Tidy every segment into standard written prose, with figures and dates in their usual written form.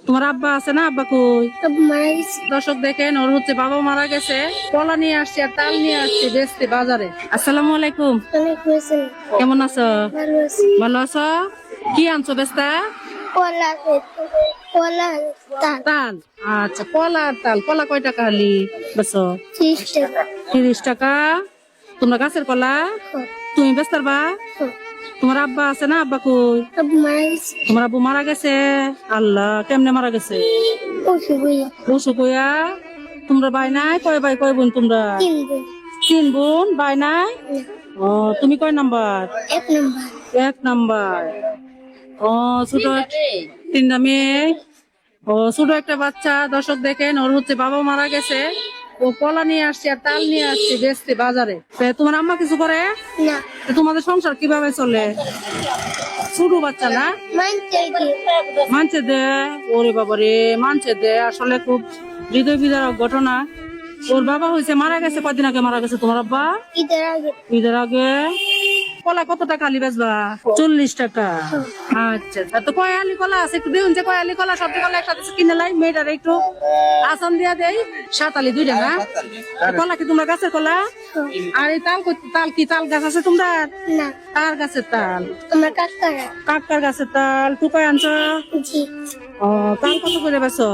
তোমার আব্বা আছে না? আব্বা কই? আব্বু মারা গেছে। দর্শক দেখেন, ওর হচ্ছে বাবা মারা গেছে, কলা নিয়ে আসছে আর তাল নিয়ে আসছে বেচতে বাজারে। আসসালামু আলাইকুম, অনেক হয়েছে। কেমন আছো? ভালো আছি। ভালো আছো? কি আনছো বেচতে? কলা কলা তাল তাল। আচ্ছা, কলা আর তাল। কলা কয় টাকা হলি বেচো? 30 টাকা। 30 টাকা। তোমরা গাছের কলা তুমি বেচতে পারবা? তোমার আব্বা আছে না? আব্বা কই? আব্বু মারা গেছে। তোমার আব্বু মারা গেছে? আল্লাহ, কেমনে মারা গেছে? অসুখ হয়ে অসুখ হইয়া? তোমরা ভাই নাই? কয় ভাই কয় বোন তোমরা? 3 বোন। 3 বোন, ভাই নাই? ও, তুমি কয় নাম্বার? 1 নাম্বার। 1 নাম্বার। ও, ছোট 3টা মেয়ে। ও, ছোট একটা বাচ্চা। দর্শক দেখেন, ওর হচ্ছে বাবা মারা গেছে, ও কলা নিয়ে আসছে আর তাল নিয়ে আসছে বেচতে বাজারে। তোমার আম্মা কিছু করে না তোমাদের সংসার কিভাবে চলে? ছোট বাচ্চা না? মানতে কি মানছে দে? ওরে বাবা রে, মানছে দে। আসলে খুব হৃদয় বিদারক ঘটনা। ওর বাবা হয়েছে মারা গেছে, কয়দিন আগে মারা গেছে তোমার আব্বা? ঈদের আগে। ঈদের আগে। কলা কত টাকা আলি বেচবা? 40 টাকা। আচ্ছা, তো কয় আলি কলা আছে একটু দেখুন, যে কয় আলি কলা, সবজি কলা একসাথে কিনে লাই, মেয়েটার একটু আসান দিয়া দেই। 7 আলি 2টা না? কলা কি তোমরা গাছের কলা? আর এই তাল তাল কি তাল গাছ আছে তোমরা? না কার গাছের তাল? তোমার কাকারা। কাকার গাছের তাল। টুকায় আনছো? জি। ও, তাল কত করে বেচো?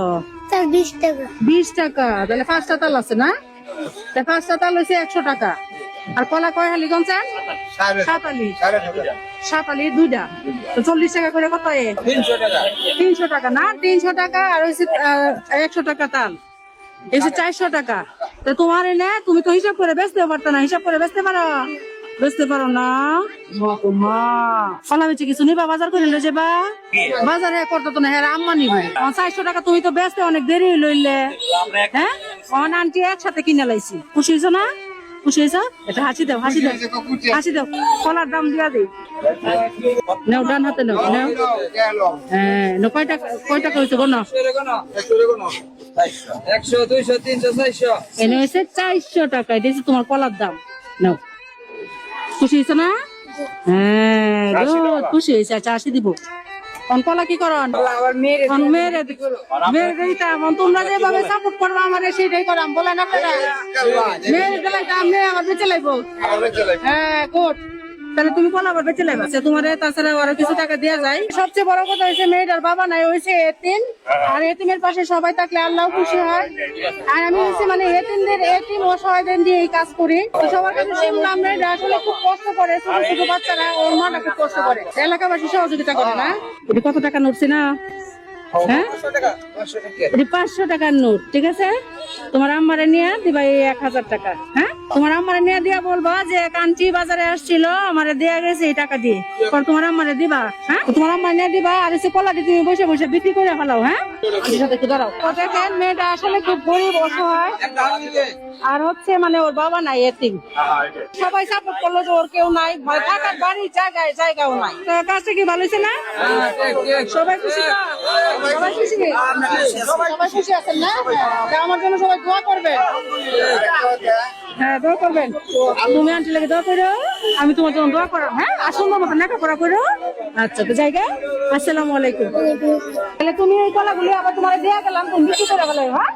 তাল 20 টাকা। 20 টাকা। তাহলে 5টা তাল আছে না? 5টা তাল হয়েছে 100 টাকা। আর কলা কয় হালি গঞ্চান? 7 আলি। 7 আলি 2টা। তো 40 টাকা করে কত? 300 টাকা না? 300 টাকা আর হয়েছে 100 টাকা তাল, এসে 400 টাকা। তো তোমার এনে তুমি তো হিসাব করে বেচতে পারতো না? হিসাব করে বেচতে পারো? বেচতে পারো না? মা কলা বেচে কিছু নিবা? বাজার করে লয়ে যাবা? বাজারে করতো তো না, হ্যাঁ আম্মা নিবে। 400 টাকা তুমি তো বেচতে অনেক দেরি লইলে। হ্যাঁ, আন্টি একসাথে কিনে লাইছি। খুশি হয়েছো না? খুশি হয়েছ? এটা হাসি দাও, হাসি দাও, হাসি দাও। কলার দাম দিয়া দিই। নাও, ডান হাতে নাও, নাও। হ্যাঁ, কয় টাকা হয়েছে গো? না, 100, 200, 300, 400। এনে হয়েছে 400 টাকা। এটা হচ্ছে তোমার কলার দাম। নাও, খুশি হয়েছে না? হ্যাঁ, good, খুশি হয়েছে। আচ্ছা, আসি দিব। কলা কি করন? মেয়েরে দিতাম। তোমরা যেভাবে সাপোর্ট করবো আমার সেটাই করাম, বলেন আপনারা? মেয়ের গেলাই দাম মেয়ে আমার বেঁচে লাগবো। হ্যাঁ, গুড। তাহলে তুমি কলা আবার বেঁচে লাগবে তোমার। তাছাড়া আরো কিছু টাকা দেওয়া যায়। সবচেয়ে বড় কথা হয়েছে মেয়েটার বাবা নাই, হয়েছে এতিম। আর এতিমের পাশে সবাই থাকলে আল্লাহ খুশি হয়। আর আমি হচ্ছে মানে এতিম অসহায়দের দিয়ে এই কাজ করি। তো সবার কাছে শুনলাম মেয়েটা আসলে খুব কষ্ট করে, ছোট ছোট বাচ্চারা, ওর মাটা খুব কষ্ট করে। এলাকাবাসী সহযোগিতা করে না? এটা কত টাকা নড়ছে না? হ্যাঁ, 500 টাকার নোট। ঠিক আছে, তোমার আম্মারে নিয়ে দিবা এই 1000 টাকা। হ্যাঁ, তোমার আম্মারে নিয়ে দিয়া বলবা যে কাঞ্চি বাজারে আসছিল, আমারে দেয়া গেছে এই টাকা দিয়ে। পর তোমার আম্মারে দিবা। হ্যাঁ, তোমার আম্মারে নিয়ে দিবা। আর এসে কলা দিয়ে তুমি বসে বসে বিক্রি করে ফেলাও। হ্যাঁ, সাথে একটু দাঁড়াও। দেখেন মেয়েটা আসলে খুব গরিব অসহায়, আর হচ্ছে মানে ওর বাবা নাই, এতিম। সবাই সাপোর্ট করলো যে ওর কেউ নাই, ভয় থাকার বাড়ি জায়গাও নাই। তো কাজটা কি ভালো হয়েছে না? সবাই খুশি তো? সবাই খুশি? সবাই খুশি আছেন না? তা আমার জন্য সবাই দোয়া করবেন। হ্যাঁ, দোয়া করবেন। তুমি আন্টি লাগে দোয়া করো, আমি তোমার জন্য দোয়া করো। হ্যাঁ, আর সুন্দর মতো লেখাপড়া করো। আচ্ছা, তো জায়গা। আসসালামু আলাইকুম। তাহলে তুমি এই কলাগুলি আবার তোমার দেয়া গেলাম, তুমি বিক্রি করে গেলে। হ্যাঁ,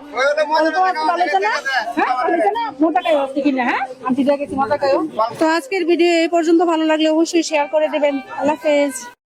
ভালো হয়েছে না? হ্যাঁ, ভালো হয়েছে না? মোটা খাইও কিনা? হ্যাঁ, আন্টি দেখেছি মোটা খাইও। তো আজকের ভিডিও এই পর্যন্ত। ভালো লাগলে অবশ্যই শেয়ার করে দেবেন। আল্লাহ হাফেজ।